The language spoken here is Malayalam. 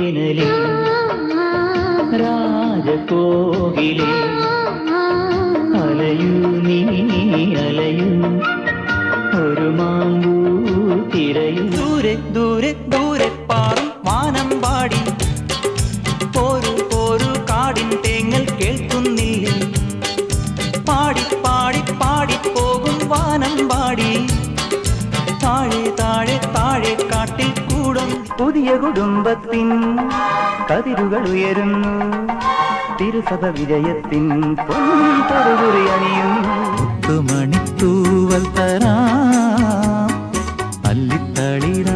വേനലിൽ രാജകോകിലേ അലയൂ നീ അലയൂ ഒരു മാമ്പൂ തിരയൂ ദൂരെ ദൂരെ ദൂരെ പാറും വാനം പാടി പോരു പോരു കാടിൻ തേങ്ങൽ കേൾക്കുന്നില്ലേ പാടി പാടി പാടി പോകും വാനം പാടി താഴെ താഴെ താഴെ കാട്ടിൽ കൂടും പുതിയ കുടുംബത്തിൻ കതിരുകൾ ഉയരുന്നു തിരുസഭ വിജയത്തിൻ പൊൻതൊടുകുറി അണിയുന്നു മണിത്തൂവൽ തരാം അല്ലിത്തളിര